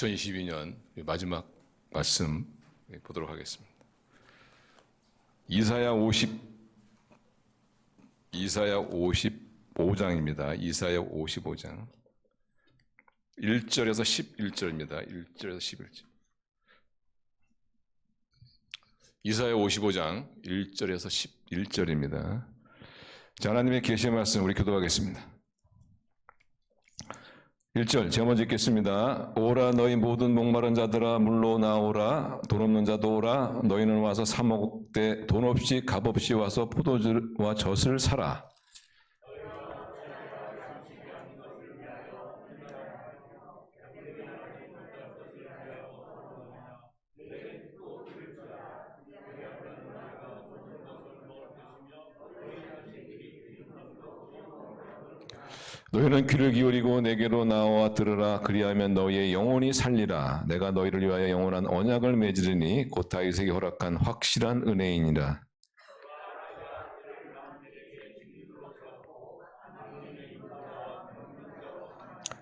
2022년 마지막 말씀 보도록 하겠습니다. 이사야 55장입니다. 이사야 55장 1절에서 11절입니다. 1절에서 11절. 이사야 55장 1절에서 11절입니다. 자, 하나님의 계시의 말씀 우리 교도하겠습니다. 1절 제가 먼저 읽겠습니다. 오라 너희 모든 목마른 자들아 물로 나오라. 돈 없는 자도 오라. 너희는 와서 사 먹되 돈 없이 값 없이 와서 포도주와 젖을 사라. 너희는 귀를 기울이고 내게로 나와 들으라. 그리하면 너희의 영혼이 살리라. 내가 너희를 위하여 영원한 언약을 맺으리니 곧 다윗에게 허락한 확실한 은혜이니라.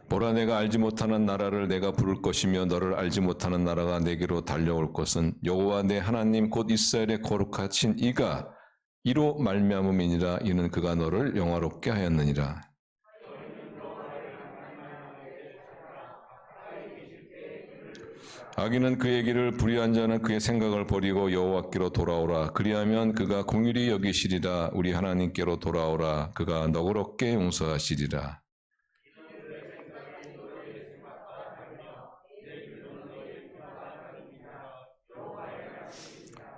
보라, 내가 알지 못하는 나라를 내가 부를 것이며 너를 알지 못하는 나라가 내게로 달려올 것은 여호와 내 하나님 곧 이스라엘의 거룩하신 이가 이로 말미암음이니라. 이는 그가 너를 영화롭게 하였느니라. 악인은 그의 길을 불의한 자는 그의 생각을 버리고 여호와께로 돌아오라. 그리하면 그가 공의히 여기시리라. 우리 하나님께로 돌아오라. 그가 너그럽게 용서하시리라.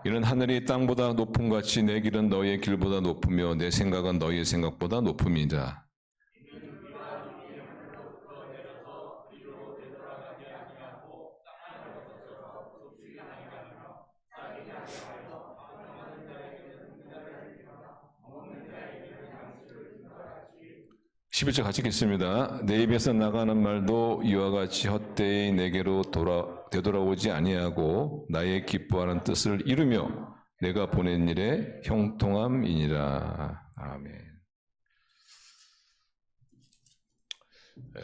이는 하늘이 땅보다 높음 같이 내 길은 너희의 길보다 높으며 내 생각은 너희의 생각보다 높음이라. 11절 같이 읽겠습니다. 내 입에서 나가는 말도 이와 같이 헛되이 내게로 되돌아오지 아니하고 나의 기뻐하는 뜻을 이루며 내가 보낸 일에 형통함이니라. 아멘.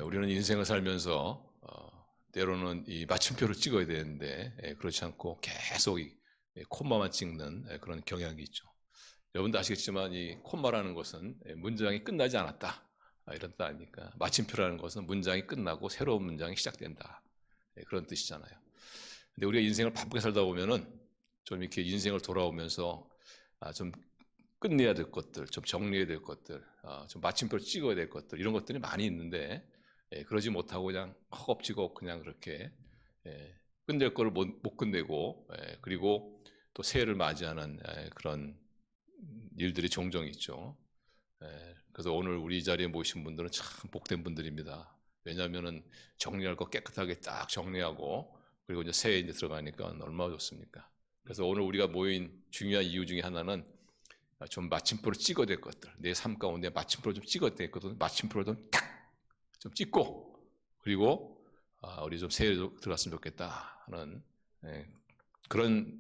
우리는 인생을 살면서 때로는 이 마침표를 찍어야 되는데 그렇지 않고 계속 콤마만 찍는 그런 경향이 있죠. 여러분도 아시겠지만 이 콤마라는 것은 문장이 끝나지 않았다, 이런 뜻 아닙니까? 마침표라는 것은 문장이 끝나고 새로운 문장이 시작된다, 그런 뜻이잖아요. 근데 우리가 인생을 바쁘게 살다 보면은 좀 이렇게 인생을 돌아오면서 좀 끝내야 될 것들, 좀 정리해야 될 것들, 좀 마침표를 찍어야 될 것들, 이런 것들이 많이 있는데 그러지 못하고 그냥 허겁지겁 그냥 그렇게 끝낼 거를 못 끝내고 그리고 또 새해를 맞이하는 그런 일들이 종종 있죠. 그래서 오늘 우리 자리에 모신 분들은 참 복된 분들입니다. 왜냐하면은 정리할 거 깨끗하게 딱 정리하고 그리고 이제 새해에 이제 들어가니까 얼마나 좋습니까? 그래서 오늘 우리가 모인 중요한 이유 중에 하나는 좀 마침표를 찍어야 될 것들, 내 삶 가운데 마침표를 좀 찍어야 될 것들, 마침표를 좀 탁 좀 찍고 그리고 우리 좀 새해에 들어갔으면 좋겠다 하는 그런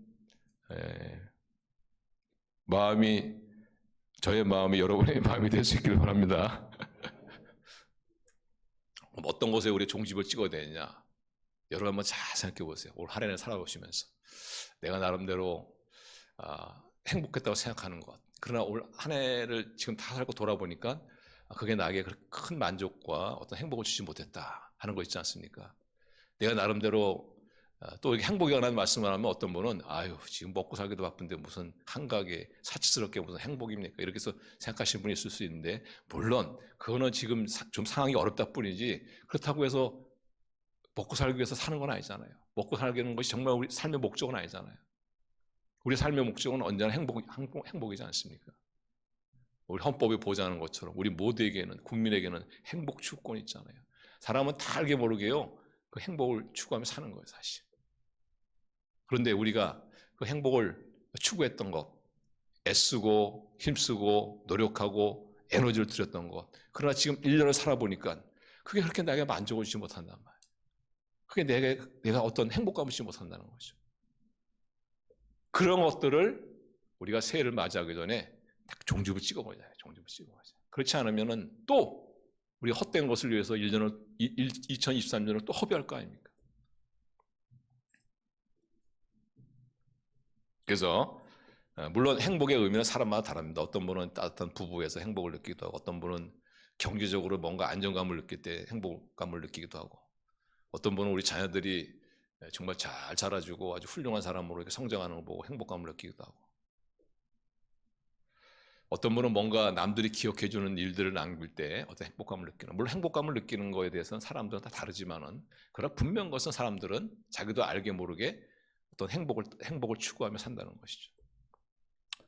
마음이 저의 마음이 여러분의 마음이 될 수 있기를 바랍니다. 어떤 곳에 우리 종집을 찍어야 되느냐? 여러분 한번 잘 생각해 보세요. 올 한 해를 살아보시면서 내가 나름대로 행복했다고 생각하는 것, 그러나 올 한 해를 지금 다 살고 돌아보니까 그게 나에게 큰 만족과 어떤 행복을 주지 못했다 하는 거 있지 않습니까? 내가 나름대로 또 이렇게 행복에 관한 말씀을 하면 어떤 분은 아유 지금 먹고 살기도 바쁜데 무슨 한가하게 사치스럽게 무슨 행복입니까? 이렇게 해서 생각하시는 분이 있을 수 있는데, 물론 그거는 지금 좀 상황이 어렵다 뿐이지 그렇다고 해서 먹고 살기 위해서 사는 건 아니잖아요. 먹고 살기 위한 것이 정말 우리 삶의 목적은 아니잖아요. 우리 삶의 목적은 언제나 행복이지 않습니까? 우리 헌법이 보장하는 것처럼 우리 모두에게는, 국민에게는 행복 추구권이 있잖아요. 사람은 다 알게 모르게요 그 행복을 추구하며 사는 거예요, 사실. 그런데 우리가 그 행복을 추구했던 것, 애쓰고 힘쓰고 노력하고 에너지를 들였던 것, 그러나 지금 1년을 살아보니까 그게 그렇게 나에게 만족을 주지 못한단 말이에요. 그게 내가 어떤 행복감을 주지 못한다는 거죠. 그런 것들을 우리가 새해를 맞이하기 전에 딱 종집을 찍어보자. 그렇지 않으면은 또 우리가 헛된 것을 위해서 2023년을 또 허비할 거 아닙니까? 그래서 물론 행복의 의미는 사람마다 다릅니다. 어떤 분은 따뜻한 부부에서 행복을 느끼기도 하고, 어떤 분은 경제적으로 뭔가 안정감을 느낄 때 행복감을 느끼기도 하고, 어떤 분은 우리 자녀들이 정말 잘 자라주고 아주 훌륭한 사람으로 이렇게 성장하는 걸 보고 행복감을 느끼기도 하고, 어떤 분은 뭔가 남들이 기억해주는 일들을 남길 때 어떤 행복감을 느끼는, 물론 행복감을 느끼는 거에 대해서는 사람들은 다 다르지만은, 그러나 분명한 것은 사람들은 자기도 알게 모르게 어떤 행복을 추구하며 산다는 것이죠.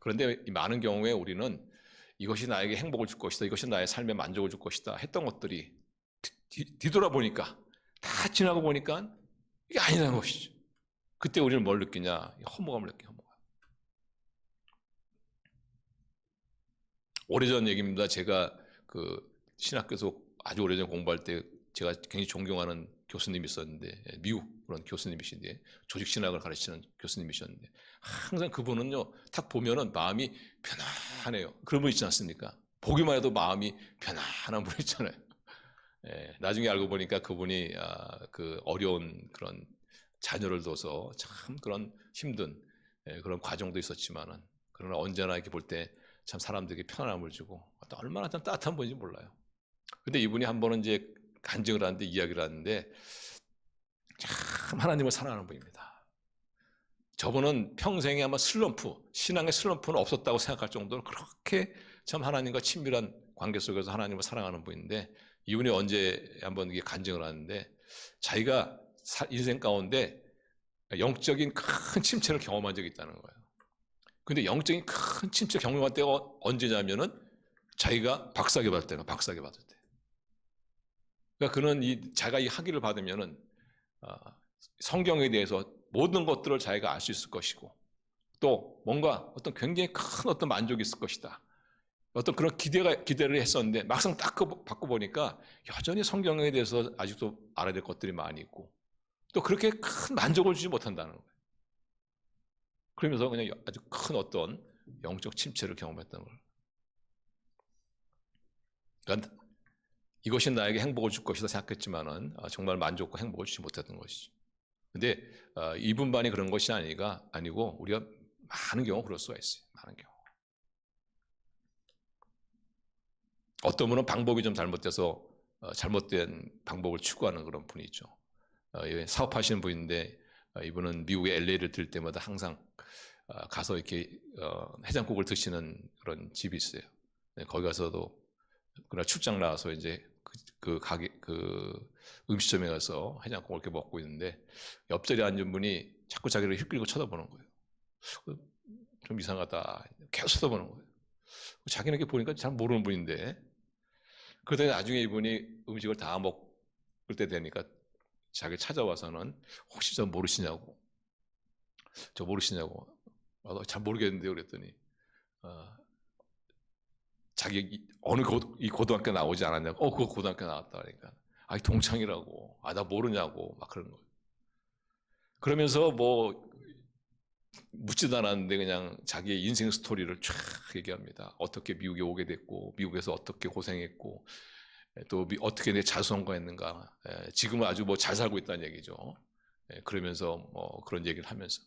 그런데 이 많은 경우에 우리는 이것이 나에게 행복을 줄 것이다, 이것이 나의 삶에 만족을 줄 것이다 했던 것들이 뒤돌아보니까, 다 지나고 보니까 이게 아니라는 것이죠. 그때 우리는 뭘 느끼냐? 허무감을 느껴요. 허무감. 오래전 얘기입니다. 제가 그 신학교에서 아주 오래전 공부할 때 제가 굉장히 존경하는 교수님이 있었는데, 미국 그런 교수님이신데, 조직신학을 가르치는 교수님이셨는데, 항상 그분은요, 딱 보면은 마음이 편안해요. 그런 분 있지 않습니까? 보기만 해도 마음이 편안한 분 있잖아요. 나중에 알고 보니까 그분이 그 어려운 그런 자녀를 둬서 참 그런 힘든 그런 과정도 있었지만은, 그러나 언제나 이렇게 볼 때 참 사람들에게 편안함을 주고 얼마나 참 따뜻한 분인지 몰라요. 근데 이분이 한 번은 이제 간증을 하는데, 이야기를 하는데, 참 하나님을 사랑하는 분입니다. 저분은 평생에 아마 신앙의 슬럼프는 없었다고 생각할 정도로 그렇게 참 하나님과 친밀한 관계 속에서 하나님을 사랑하는 분인데, 이분이 언제 한번 이게 간증을 하는데, 자기가 인생 가운데 영적인 큰 침체를 경험한 적이 있다는 거예요. 근데 영적인 큰 침체 경험할 때가 언제냐면은 자기가 박사학위 받을 때가 박사학위 받을 때. 그러니까 그는 자기가 이 학위를 받으면은 성경에 대해서 모든 것들을 자기가 알 수 있을 것이고, 또 뭔가 어떤 굉장히 큰 어떤 만족이 있을 것이다. 어떤 그런 기대를 했었는데, 막상 딱 받고 보니까 여전히 성경에 대해서 아직도 알아야 될 것들이 많이 있고, 또 그렇게 큰 만족을 주지 못한다는 거예요. 그러면서 그냥 아주 큰 어떤 영적 침체를 경험했다는 걸. 그러니까 이것이 나에게 행복을 줄 것이다 생각했지만은 정말 만족과 행복을 주지 못했던 것이죠. 근데 이분만이 그런 것이 아니고 우리가 많은 경우 그럴 수가 있어요. 많은 경우. 어떤 분은 방법이 좀 잘못돼서 잘못된 방법을 추구하는 그런 분이 있죠. 사업하시는 분인데, 이분은 미국의 LA를 들 때마다 항상 가서 이렇게 해장국을 드시는 그런 집이 있어요. 거기 가서도 그날 출장 나와서 이제 그 가게 음식점에 가서 해장국을 이렇게 먹고 있는데, 옆자리에 앉은 분이 자꾸 자기를 힐끌고 쳐다보는 거예요. 좀 이상하다. 계속 쳐다보는 거예요. 자기는 이렇게 보니까 잘 모르는 분인데, 그러더니 나중에 이분이 음식을 다 먹을 때 되니까 자기 찾아와서는 혹시 저 모르시냐고. 잘 모르겠는데요. 그랬더니 자기 어느 이 고등학교 나오지 않았냐고. 그거 고등학교 나왔다 그러니까, 동창이라고. 나 모르냐고 막 그런 거예요. 그러면서 뭐 묻지도 않았는데 그냥 자기의 인생 스토리를 쫙 얘기합니다. 어떻게 미국에 오게 됐고, 미국에서 어떻게 고생했고, 또 어떻게 내 자수성가했는가. 지금은 아주 뭐 잘 살고 있다는 얘기죠. 그러면서 뭐 그런 얘기를 하면서,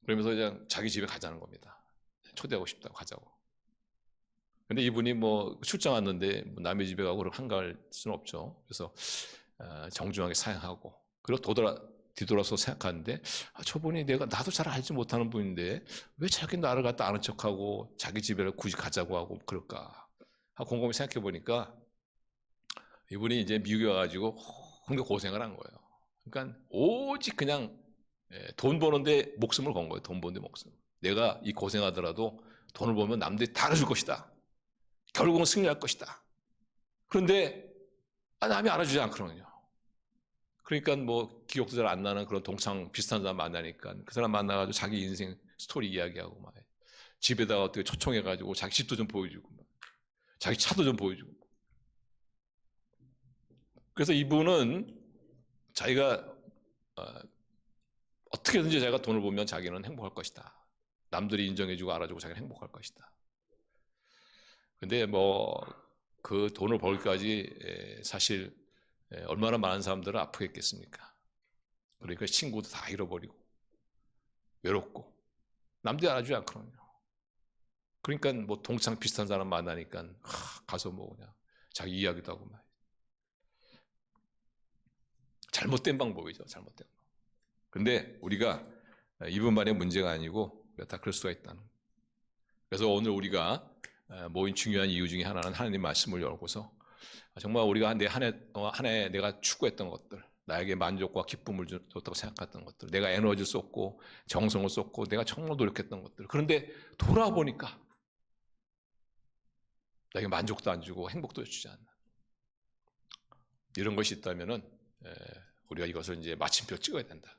그러면서 그냥 자기 집에 가자는 겁니다. 초대하고 싶다고 가자고. 근데 이분이 뭐 출장 왔는데 뭐 남의 집에 가고 그렇게 한가할 수는 없죠. 그래서 정중하게 사양하고, 그리고 뒤돌아서 생각하는데, 저분이 나도 잘 알지 못하는 분인데 왜 자기 나를 갖다 아는 척하고 자기 집에 굳이 가자고 하고 그럴까 하고 곰곰이 생각해 보니까, 이분이 이제 미국에 와가지고 굉장히 고생을 한 거예요. 그러니까 오직 그냥 돈 버는데 목숨을 건 거예요. 돈 버는데 목숨. 내가 이 고생하더라도 돈을 벌면 남들이 다 알아줄 것이다. 결국은 승리할 것이다. 그런데 남이 알아주지 않거든요. 그러니까 뭐 기억도 잘 안 나는 그런 동창 비슷한 사람 만나니까 그 사람 만나가지고 자기 인생 스토리 이야기하고, 막 집에다가 어떻게 초청해가지고 자기 집도 좀 보여주고, 자기 차도 좀 보여주고. 그래서 이분은 자기가 어떻게든지 자기가 돈을 벌면 자기는 행복할 것이다. 남들이 인정해주고 알아주고 자기는 행복할 것이다. 근데 뭐 그 돈을 벌기까지 사실 얼마나 많은 사람들은 아프겠습니까? 그러니까 친구도 다 잃어버리고 외롭고, 남들이 알아주지 않거든요. 그러니까 뭐 동창 비슷한 사람 만나니까 가서 뭐 그냥 자기 이야기도 하고 막. 잘못된 방법이죠. 잘못된 방법. 근데 우리가 이분만의 문제가 아니고 다 그럴 수가 있다는. 그래서 오늘 우리가 모인 중요한 이유 중에 하나는 하나님 말씀을 열고서 정말 우리가 한 해 내가 추구했던 것들, 나에게 만족과 기쁨을 줬다고 생각했던 것들, 내가 에너지를 쏟고 정성을 쏟고 내가 정말 노력했던 것들, 그런데 돌아보니까 나에게 만족도 안 주고 행복도 주지 않는 이런 것이 있다면은 우리가 이것을 이제 마침표 찍어야 된다.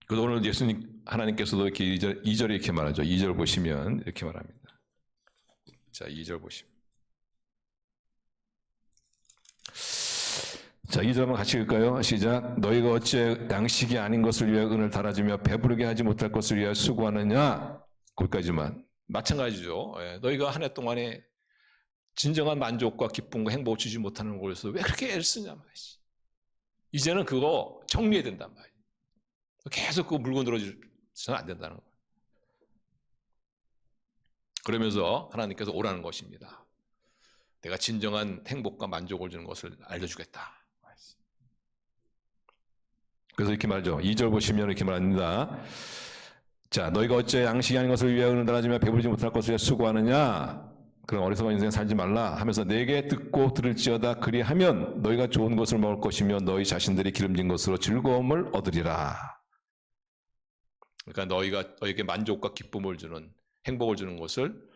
그래서 오늘 예수님 하나님께서도 이렇게 2절에 이렇게 말하죠. 2절 보시면 이렇게 말합니다. 자, 2절 보시면. 자, 2절 한번 같이 읽을까요? 시작. 너희가 어째 양식이 아닌 것을 위하여 은을 달아주며 배부르게 하지 못할 것을 위하여 수고하느냐? 거기까지만. 마찬가지죠. 너희가 한 해 동안에 진정한 만족과 기쁨과 행복을 주지 못하는 것에서 왜 그렇게 애를 쓰냐 말이지. 이제는 그거 정리해야 된단 말이에요. 계속 그 물건 들어주면 안 된다는 거예요. 그러면서 하나님께서 오라는 것입니다. 내가 진정한 행복과 만족을 주는 것을 알려주겠다. 그래서 이렇게 말하죠. 2절 보시면 이렇게 말합니다. 자, 너희가 어째 양식이 아닌 것을 위하여 은을 달아주며 배부르지 못할 것을 위하여 수고하느냐? 그런 어리석은 인생 살지 말라 하면서 내게 듣고 들을지어다 그리하면 너희가 좋은 것을 먹을 것이며 너희 자신들이 기름진 것으로 즐거움을 얻으리라. 그러니까 너희에게 만족과 기쁨을 주는, 행복을 주는 것을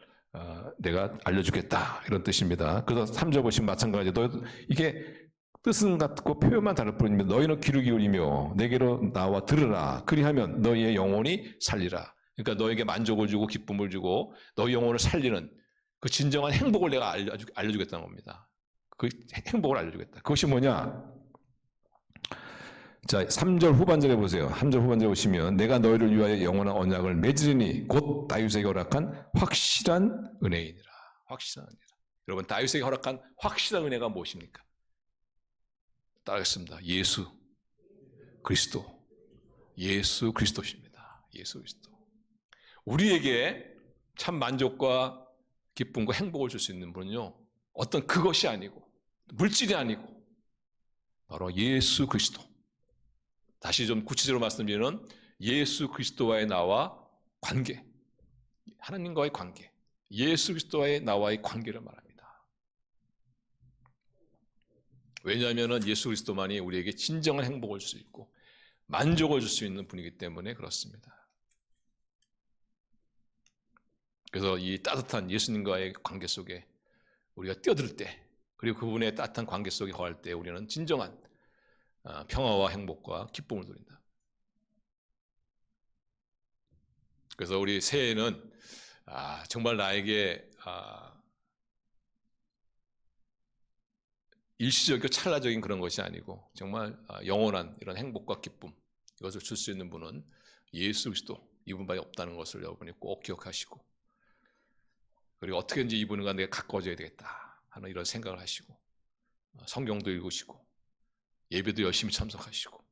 내가 알려주겠다 이런 뜻입니다. 그래서 3절 보시면 마찬가지로 이게 뜻은 같고 표현만 다를 뿐입니다. 너희는 귀를 기울이며 내게로 나와 들으라. 그리하면 너희의 영혼이 살리라. 그러니까 너에게 만족을 주고 기쁨을 주고 너희 영혼을 살리는 그 진정한 행복을 내가 알려주겠다는 겁니다. 그 행복을 알려주겠다. 그것이 뭐냐? 자, 3절 후반절에 보세요. 3절 후반절에 보시면 내가 너희를 위하여 영원한 언약을 맺으리니 곧 다윗에게 허락한 확실한 은혜이니라. 확실한 은혜라. 여러분, 다윗에게 허락한 확실한 은혜가 무엇입니까? 따라하겠습니다. 예수 그리스도. 예수 그리스도십니다. 예수 그리스도. 우리에게 참 만족과 기쁨과 행복을 줄 수 있는 분은요, 어떤 그것이 아니고 물질이 아니고 바로 예수 그리스도. 다시 좀 구체적으로 말씀드리면 예수 그리스도와의 나와 관계, 하나님과의 관계, 예수 그리스도와의 나와의 관계를 말합니다. 왜냐하면 예수 그리스도만이 우리에게 진정한 행복을 줄 수 있고 만족을 줄 수 있는 분이기 때문에 그렇습니다. 그래서 이 따뜻한 예수님과의 관계 속에 우리가 뛰어들 때, 그리고 그분의 따뜻한 관계 속에 거할 때 우리는 진정한 평화와 행복과 기쁨을 누린다. 그래서 우리 새해에는 정말 나에게 일시적이고 찰나적인 그런 것이 아니고 정말 영원한 이런 행복과 기쁨, 이것을 줄 수 있는 분은 예수 그리스도, 이분밖에 없다는 것을 여러분이 꼭 기억하시고, 그리고 어떻게든지 이분과 내가 가까워져야 되겠다 하는 이런 생각을 하시고, 성경도 읽으시고 예배도 열심히 참석하시고,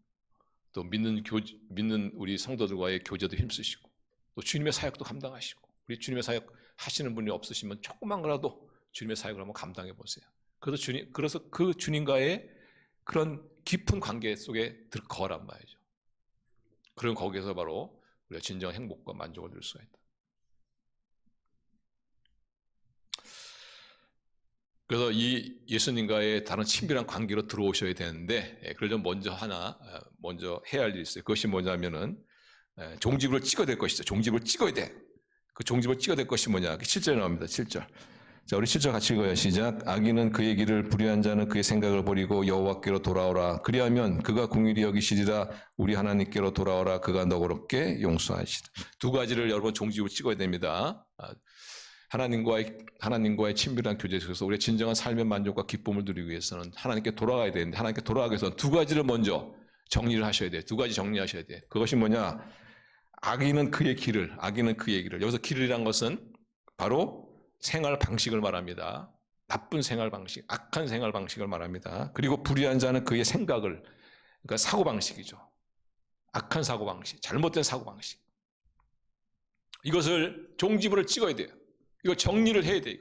또 믿는 우리 성도들과의 교제도 힘쓰시고, 또 주님의 사역도 감당하시고, 우리 주님의 사역 하시는 분이 없으시면 조금만 거라도 주님의 사역을 한번 감당해 보세요. 그래서 그 주님과의 그런 깊은 관계 속에 거란 말이죠. 그럼 거기에서 바로 우리가 진정한 행복과 만족을 누릴 수가 있다. 그래서 이 예수님과의 다른 친밀한 관계로 들어오셔야 되는데, 그러려면 먼저 해야 할 일이 있어요. 그것이 뭐냐면은 종지부를 찍어야 될 것이죠. 종지부를 찍어야 돼. 그 종지부를 찍어야 될 것이 뭐냐? 7절에 나옵니다. 7절. 자, 우리 7절 같이 읽어요. 시작. 악인은 그의 길을, 불의한 자는 그의 생각을 버리고 여호와께로 돌아오라. 그리하면 그가 궁휼히 여기시리라. 우리 하나님께로 돌아오라. 그가 너그럽게 용서하시리라. 두 가지를 여러분 종지부를 찍어야 됩니다. 하나님과의 친밀한 교제 속에서 우리의 진정한 삶의 만족과 기쁨을 누리기 위해서는 하나님께 돌아가야 되는데, 하나님께 돌아가기 위해서는 두 가지를 먼저 정리를 하셔야 돼요. 두 가지 정리하셔야 돼요. 그것이 뭐냐? 악인은 그의 길을, 여기서 길이란 것은 바로 생활 방식을 말합니다. 나쁜 생활 방식, 악한 생활 방식을 말합니다. 그리고 불의한 자는 그의 생각을, 그러니까 사고 방식이죠. 악한 사고방식, 잘못된 사고방식. 이것을 종지부를 찍어야 돼요. 이거 정리를 해야 돼요.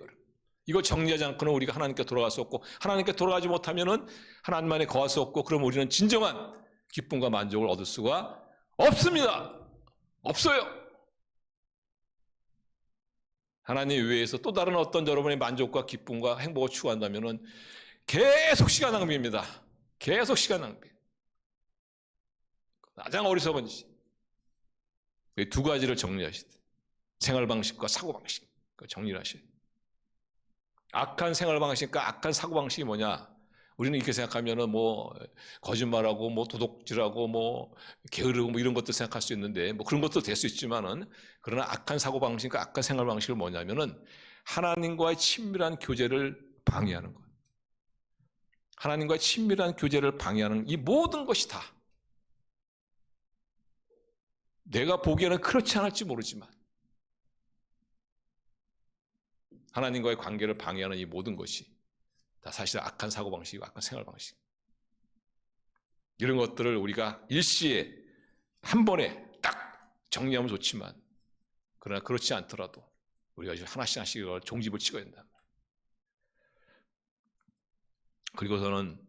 이걸 정리하지 않고는 우리가 하나님께 돌아갈 수 없고, 하나님께 돌아가지 못하면은 하나님 안에 거할 수 없고, 그럼 우리는 진정한 기쁨과 만족을 얻을 수가 없습니다. 없어요. 하나님 외에서 또 다른 어떤 여러분의 만족과 기쁨과 행복을 추구한다면은 계속 시간 낭비입니다. 계속 시간 낭비. 가장 어리석은 짓. 이 두 가지를 정리하시되, 생활 방식과 사고 방식 정리를 하셔야 돼요. 악한 생활 방식과 악한 사고 방식이 뭐냐? 우리는 이렇게 생각하면은 뭐 거짓말하고 뭐 도둑질하고 뭐 게으르고 뭐 이런 것도 생각할 수 있는데, 뭐 그런 것도 될 수 있지만은, 그러나 악한 사고 방식과 악한 생활 방식은 뭐냐면은 하나님과의 친밀한 교제를 방해하는 것. 하나님과의 친밀한 교제를 방해하는 이 모든 것이 다, 내가 보기에는 그렇지 않을지 모르지만 하나님과의 관계를 방해하는 이 모든 것이 다 사실 악한 사고방식이고 악한 생활방식. 이런 것들을 우리가 일시에 한 번에 딱 정리하면 좋지만, 그러나 그렇지 않더라도 우리가 하나씩 하나씩 종집을 찍어야 된다. 그리고서는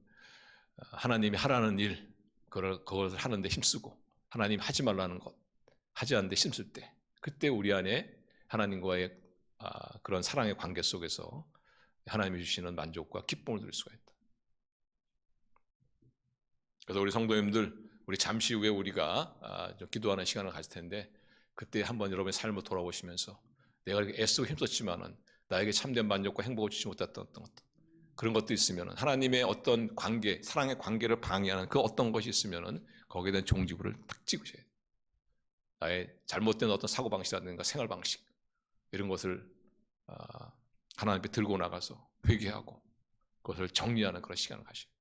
하나님이 하라는 일, 그것을 하는데 힘쓰고, 하나님 하지 말라는 것, 하지 않는데 힘쓸 때, 그때 우리 안에 하나님과의 그런 사랑의 관계 속에서 하나님이 주시는 만족과 기쁨을 누릴 수가 있다. 그래서 우리 성도님들, 우리 잠시 후에 우리가 좀 기도하는 시간을 가질 텐데, 그때 한번 여러분의 삶을 돌아보시면서 내가 이렇게 애쓰고 힘썼지만은 나에게 참된 만족과 행복을 주지 못했던 어떤 것, 그런 것도 있으면은, 하나님의 어떤 관계, 사랑의 관계를 방해하는 그 어떤 것이 있으면은 거기에 대한 종지부를 딱 찍으셔야 돼요. 나의 잘못된 어떤 사고방식이라든가 생활방식, 이런 것을 하나님 앞에 들고 나가서 회개하고 그것을 정리하는 그런 시간을 가셔요.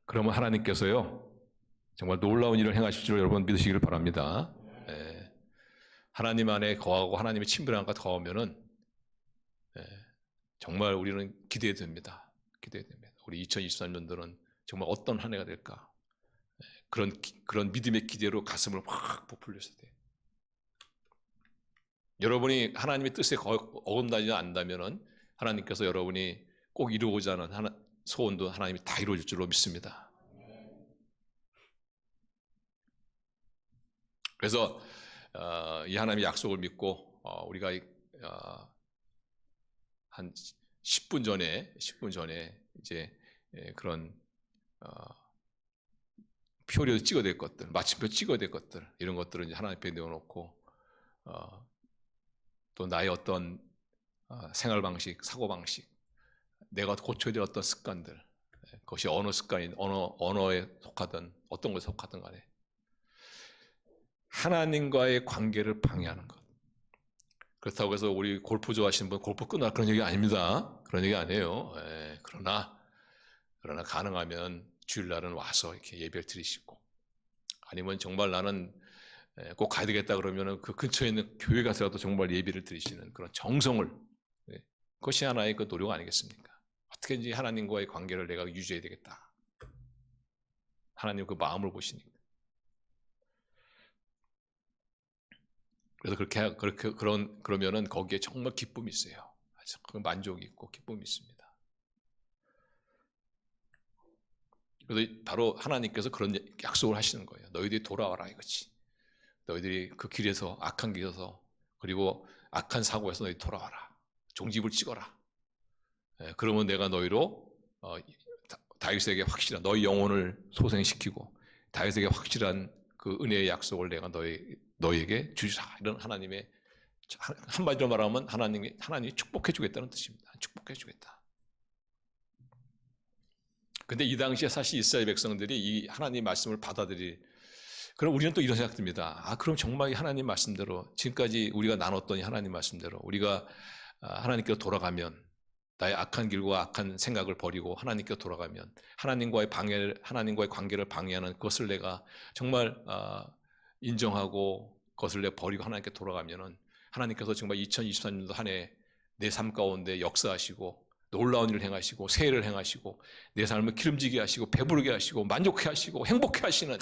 그러면 하나님께서요, 정말 놀라운 일을 행하실 줄 여러분 믿으시기를 바랍니다. 하나님 안에 거하고 하나님의 친밀함과 거하면은 정말 우리는 기대됩니다. 기대됩니다. 우리 2023년도는 정말 어떤 한 해가 될까? 그런 믿음의 기대로 가슴을 확 부풀려서 돼요. 여러분이 하나님의 뜻에 어긋나지 않는다면은 하나님께서 여러분이 꼭 이루고자 하는 소원도 하나님이 다 이루어질 줄로 믿습니다. 그래서 이 하나님의 약속을 믿고 우리가 한 10분 전에 이제 그런 표를 찍어야 될 것들, 마침표 찍어야 될 것들, 이런 것들을 이제 하나님 앞에 내어놓고 또 나의 어떤 생활 방식, 사고 방식, 내가 고쳐야 될 어떤 습관들, 그것이 어느 습관인, 언어에 속하든 어떤 것에 속하든 간에 하나님과의 관계를 방해하는 것. 그렇다고 해서 우리 골프 좋아하시는 분 골프 끊으라 그런 얘기 아닙니다. 그런 얘기 아니에요. 그러나 가능하면 주일날은 와서 이렇게 예배를 드리시고, 아니면 정말 나는 꼭 가야 되겠다 그러면은 그 근처에 있는 교회 가서라도 정말 예배를 드리시는 그런 정성을, 그것이 하나의 그 노력 아니겠습니까? 어떻게든지 하나님과의 관계를 내가 유지해야 되겠다. 하나님 그 마음을 보시니까. 그래서 그러면은 거기에 정말 기쁨이 있어요. 그 만족이 있고 기쁨이 있습니다. 그래서 바로 하나님께서 그런 약속을 하시는 거예요. 너희들이 돌아와라 이거지. 너희들이 그 길에서, 악한 길에서, 그리고 악한 사고에서 너희 돌아와라. 종집을 찍어라. 그러면 내가 너희로 다윗에게 확실한, 너희 영혼을 소생시키고 다윗에게 확실한 그 은혜의 약속을 내가 너희에게 주시라. 이런 하나님의, 한마디로 말하면 하나님이 축복해 주겠다는 뜻입니다. 축복해 주겠다. 근데 이 당시에 사실 이스라엘 백성들이 이 하나님 말씀을 그럼 우리는 또 이런 생각 듭니다. 그럼 정말 하나님 말씀대로, 지금까지 우리가 나눴던 이 하나님 말씀대로 우리가 하나님께로 돌아가면, 나의 악한 길과 악한 생각을 버리고 하나님께로 돌아가면 하나님과의 관계를 방해하는 그것을 내가 정말 인정하고 그것을 내가 버리고 하나님께 돌아가면은 하나님께서 정말 2023년도 한 해 내 삶 가운데 역사하시고 놀라운 일을 행하시고 세일을 행하시고 내 삶을 기름지게 하시고 배부르게 하시고 만족해 하시고 행복해 하시는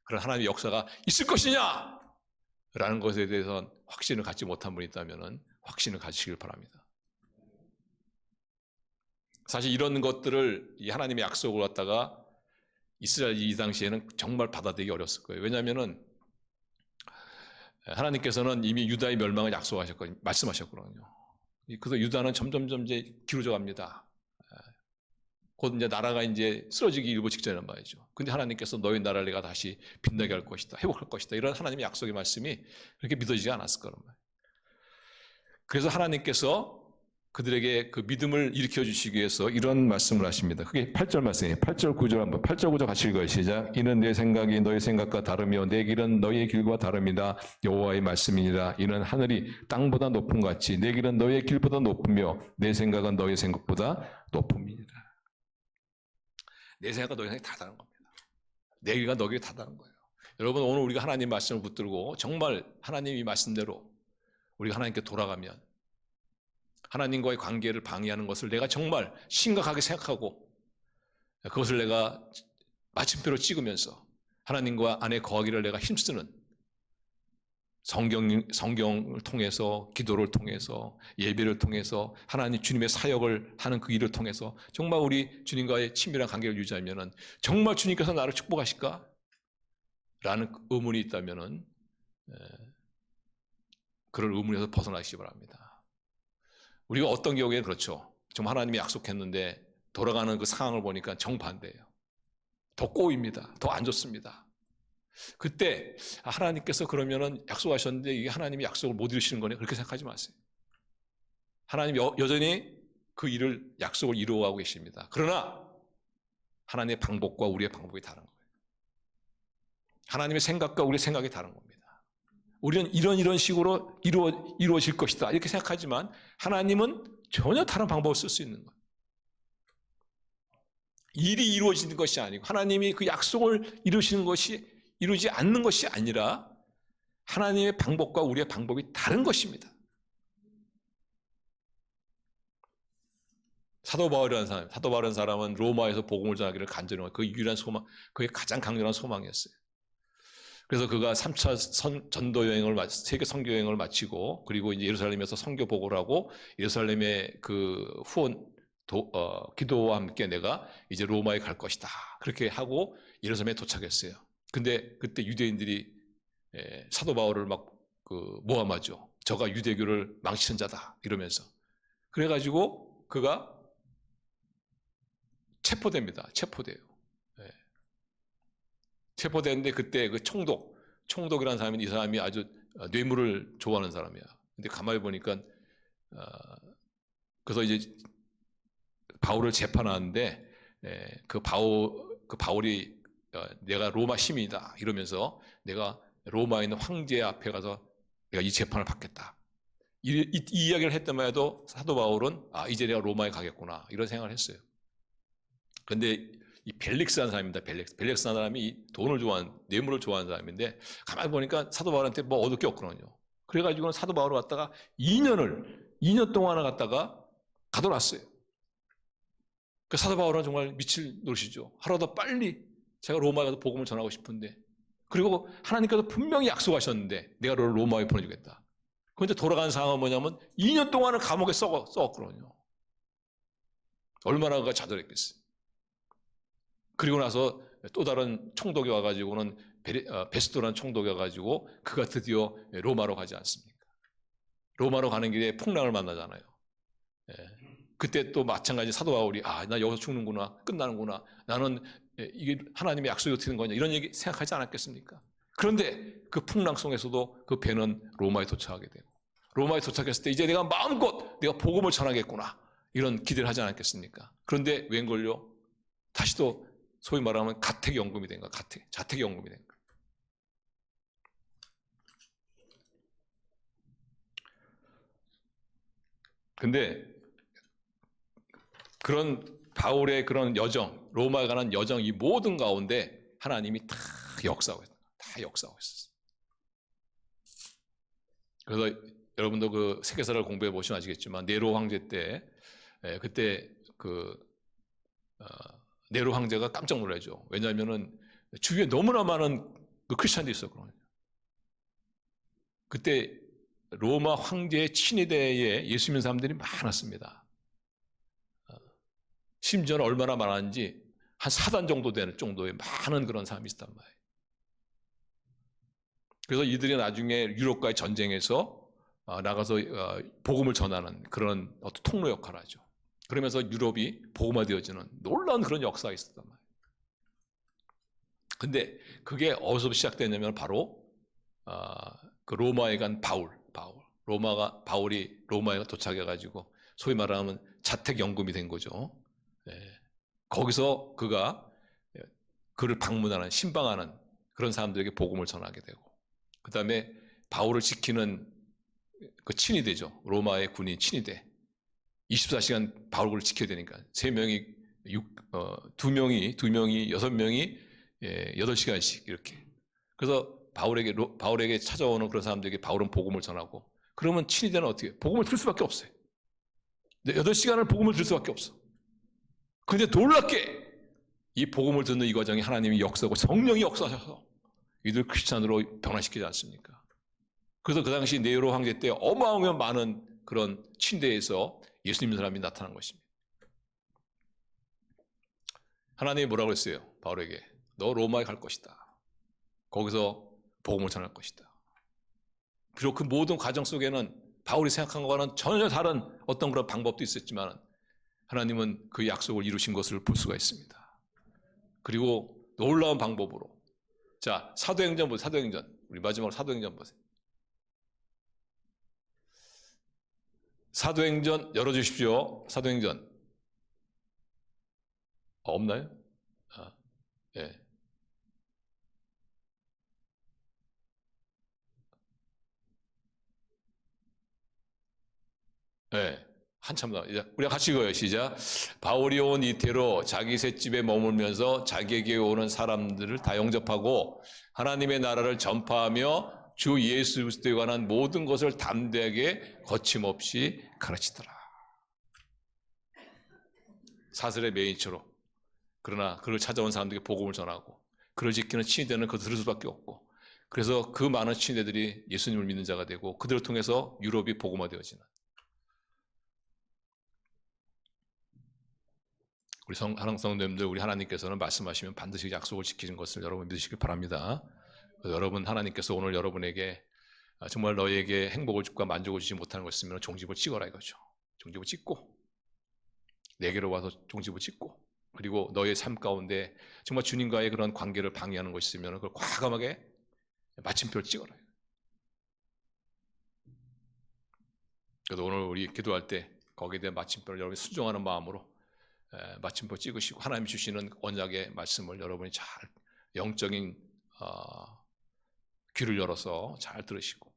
그런 하나님의 역사가 있을 것이냐? 라는 것에 대해서 확신을 갖지 못한 분이 있다면 확신을 가지시길 바랍니다. 사실 이런 것들을 이 하나님의 약속을 갖다가 이스라엘 이 당시에는 정말 받아들이기 어렸을 거예요. 왜냐하면 하나님께서는 이미 유다의 멸망을 약속하셨거든요. 말씀하셨거든요. 그래서 유다는 점점 이제 기울어져 갑니다. 곧 이제 나라가 이제 쓰러지기 일보 직전이란 말이죠. 근데 하나님께서 너희 나라를 내가 다시 빛나게 할 것이다. 회복할 것이다. 이런 하나님의 약속의 말씀이 그렇게 믿어지지 않았을 거란 말이에요. 그래서 하나님께서 그들에게 그 믿음을 일으켜 주시기 위해서 이런 말씀을 하십니다. 그게 8절 말씀이에요. 8절 9절 한번 8절 9절 같이 읽어요. 시작. 이는 내 생각이 너희 생각과 다르며 내 길은 너희의 길과 다릅니다. 여호와의 말씀이니라. 이는 하늘이 땅보다 높음 같이 내 길은 너희의 길보다 높으며 내 생각은 너희의 생각보다 높음이니라. 내 생각과 너희 생각이 다 다른 겁니다. 내 길과 너희 길이 다 다른 거예요. 여러분 오늘 우리가 하나님 말씀을 붙들고 정말 하나님이 말씀대로 우리가 하나님께 돌아가면 하나님과의 관계를 방해하는 것을 내가 정말 심각하게 생각하고 그것을 내가 마침표로 찍으면서 하나님과 안에 거하기를 내가 힘쓰는 성경을 통해서 기도를 통해서 예배를 통해서 하나님 주님의 사역을 하는 그 일을 통해서 정말 우리 주님과의 친밀한 관계를 유지하면 정말 주님께서 나를 축복하실까? 라는 의문이 있다면 그런 의문에서 벗어나시기 바랍니다. 우리가 어떤 경우에 그렇죠. 정말 하나님이 약속했는데 돌아가는 그 상황을 보니까 정반대예요. 더 꼬입니다. 더 안 좋습니다. 그때 하나님께서 그러면은 약속하셨는데 이게 하나님이 약속을 못 이루시는 거네. 그렇게 생각하지 마세요. 하나님 여전히 그 일을 약속을 이루어가고 계십니다. 그러나 하나님의 방법과 우리의 방법이 다른 거예요. 하나님의 생각과 우리의 생각이 다른 겁니다. 우리는 이런 식으로 이루어질 것이다 이렇게 생각하지만 하나님은 전혀 다른 방법을 쓸 수 있는 거예요. 일이 이루어지는 것이 아니고 하나님이 그 약속을 이루지 않는 것이 아니라 하나님의 방법과 우리의 방법이 다른 것입니다. 사도 바울이라는 사람은 로마에서 복음을 전하기를 간절히 그 유일한 소망, 그게 가장 강렬한 소망이었어요. 그래서 그가 3차 전도 여행을 세계 선교 여행을 마치고 그리고 이제 예루살렘에서 선교 보고를 하고 예루살렘의 그 기도와 함께 내가 이제 로마에 갈 것이다. 그렇게 하고 예루살렘에 도착했어요. 근데 그때 유대인들이 사도 바울을 막 모함하죠. 저가 유대교를 망치는 자다 이러면서 그래가지고 그가 체포됩니다. 체포돼요. 체포되는데 그때 그 총독이라는 사람이 이 사람이 아주 뇌물을 좋아하는 사람이야. 근데 가만히 보니까 그래서 이제 바울을 재판하는데 그 바울이 내가 로마 시민이다 이러면서 내가 로마에 있는 황제 앞에 가서 내가 이 재판을 받겠다. 이 이야기를 했다만 해도 사도 바울은 이제 내가 로마에 가겠구나 이런 생각을 했어요. 근데 이 벨릭스라는 사람입니다. 벨릭스라는 사람이 돈을 좋아하는, 뇌물을 좋아하는 사람인데 가만히 보니까 사도 바울한테 뭐 얻을 게 없거든요. 그래가지고는 사도 바울을 갖다가 2년 동안을 갖다가 가둬놨어요. 그 사도 바울은 정말 미칠 노릇이죠. 하루도 빨리 제가 로마에 가서 복음을 전하고 싶은데 그리고 하나님께서 분명히 약속하셨는데 내가 너를 로마에 보내주겠다. 그런데 돌아간 상황은 뭐냐면 2년 동안을 감옥에 썩었거든요. 얼마나 그가 좌절했겠어요. 그리고 나서 또 다른 총독이 와가지고는 베스토라는 총독이 와가지고 그가 드디어 로마로 가지 않습니까? 로마로 가는 길에 풍랑을 만나잖아요. 그때 또 마찬가지 사도 바울이 나 여기서 죽는구나, 끝나는구나. 나는 이게 하나님의 약속이 어떻게 된 거냐 이런 얘기 생각하지 않았겠습니까? 그런데 그 풍랑 속에서도 그 배는 로마에 도착하게 되고 로마에 도착했을 때 이제 내가 마음껏 내가 복음을 전하겠구나 이런 기대를 하지 않았겠습니까? 그런데 웬걸요? 다시 또 소위 말하면 가택연금이 된 거야. 자택연금이 된 거야. 근데 그런 바울의 그런 여정, 로마에 관한 여정 이 모든 가운데 하나님이 다 역사하고 있어요. 다 역사하고 있었어요. 그래서 여러분도 그 세계사를 공부해 보시면 아시겠지만 네로 황제 때 그때 네로 황제가 깜짝 놀라죠. 왜냐하면은 주위에 너무나 많은 그 크리스찬들이 있었거든요. 그때 로마 황제의 친위대에 예수 믿는 사람들이 많았습니다. 심지어는 얼마나 많았는지 한 4단 정도 되는 정도의 많은 그런 사람이 있었단 말이에요. 그래서 이들이 나중에 유럽과의 전쟁에서 나가서 복음을 전하는 그런 어떤 통로 역할을 하죠. 그러면서 유럽이 복음화되어지는 놀라운 그런 역사가 있었단 말이에요. 근데 그게 어디서 시작됐냐면 바로 그 로마에 간 바울이 로마에 도착해가지고 소위 말하면 자택연금이 된 거죠. 거기서 그가 그를 방문하는 신방하는 그런 사람들에게 복음을 전하게 되고, 그 다음에 바울을 지키는 그 친위대죠. 로마의 군인 친위대. 24시간 바울을 지켜야 되니까 3명이 2명이 6명이 8시간씩 이렇게. 그래서 바울에게 찾아오는 그런 사람들에게 바울은 복음을 전하고, 그러면 친위대는 어떻게 해요? 복음을 들을 수밖에 없어요. 8시간을 복음을 들을 수밖에 없어. 근데 놀랍게 이 복음을 듣는 이 과정에 하나님이 역사하고 성령이 역사하셔서 이들 크리스찬으로 변화시키지 않습니까? 그래서 그 당시 네로 황제 때 어마어마한 많은 그런 친대에서 예수 믿는 사람이 나타난 것입니다. 하나님이 뭐라고 했어요? 바울에게 너 로마에 갈 것이다. 거기서 복음을 전할 것이다. 비록 그 모든 과정 속에는 바울이 생각한 것과는 전혀 다른 어떤 그런 방법도 있었지만 하나님은 그 약속을 이루신 것을 볼 수가 있습니다. 그리고 놀라운 방법으로, 자, 사도행전 보세요. 사도행전. 우리 마지막으로 사도행전 보세요. 사도행전 열어주십시오. 사도행전. 없나요? 예. 네, 한참 더. 우리가 같이 읽어요. 시작. 바울이 온 이태로 자기 셋집에 머물면서 자기에게 오는 사람들을 다 영접하고 하나님의 나라를 전파하며 주 예수 그리스도에 관한 모든 것을 담대하게 거침없이 가르치더라. 사슬의 메인처럼. 그러나 그를 찾아온 사람들에게 복음을 전하고 그를 지키는 친위대는 그것을 들을 수밖에 없고, 그래서 그 많은 친위대들이 예수님을 믿는 자가 되고 그들을 통해서 유럽이 복음화되어지는, 우리 사랑하는 성도님들, 우리 하나님께서는 말씀하시면 반드시 약속을 지키는 것을 여러분 믿으시길 바랍니다. 여러분, 하나님께서 오늘 여러분에게 정말 너에게 행복을 주고 만족을 주지 못하는 것 있으면 종집을 찍어라 이거죠. 종집을 찍고 내게로 와서 종집을 찍고, 그리고 너의 삶 가운데 정말 주님과의 그런 관계를 방해하는 것이 있으면 그걸 과감하게 마침표를 찍어라. 그래서 오늘 우리 기도할 때 거기에 대한 마침표를 여러분이 순종하는 마음으로 마침표 찍으시고 하나님이 주시는 언약의 말씀을 여러분이 잘 영적인 귀를 열어서 잘 들으시고,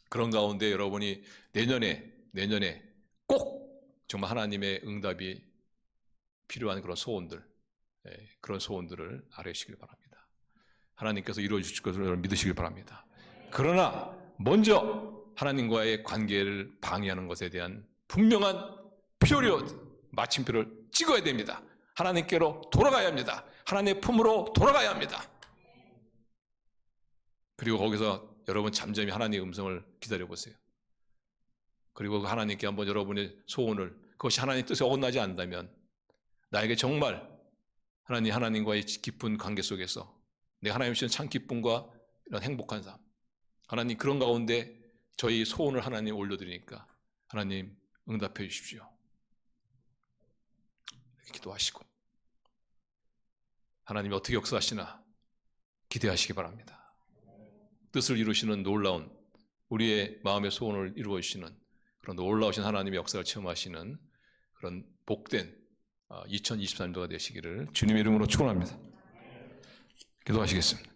그런 가운데 여러분이 내년에 꼭 정말 하나님의 응답이 필요한 그런 소원들을 아뢰시길 바랍니다. 하나님께서 이루어 주실 것을 여러분 믿으시길 바랍니다. 그러나 먼저 하나님과의 관계를 방해하는 것에 대한 분명한 마침표를 찍어야 됩니다. 하나님께로 돌아가야 합니다. 하나님의 품으로 돌아가야 합니다. 그리고 거기서 여러분 잠잠히 하나님의 음성을 기다려보세요. 그리고 하나님께 한번 여러분의 소원을, 그것이 하나님의 뜻에 어긋나지 않는다면 나에게 정말 하나님과의 깊은 관계 속에서 내가 하나님 주시는 참 기쁨과 이런 행복한 삶, 하나님 그런 가운데 저희 소원을 하나님 올려드리니까 하나님 응답해 주십시오. 이렇게 기도하시고 하나님이 어떻게 역사하시나 기대하시기 바랍니다. 뜻을 이루시는 놀라운, 우리의 마음의 소원을 이루어주시는 그런 놀라우신 하나님의 역사를 체험하시는 그런 복된 2023년도가 되시기를 주님의 이름으로 축원합니다. 기도하시겠습니다.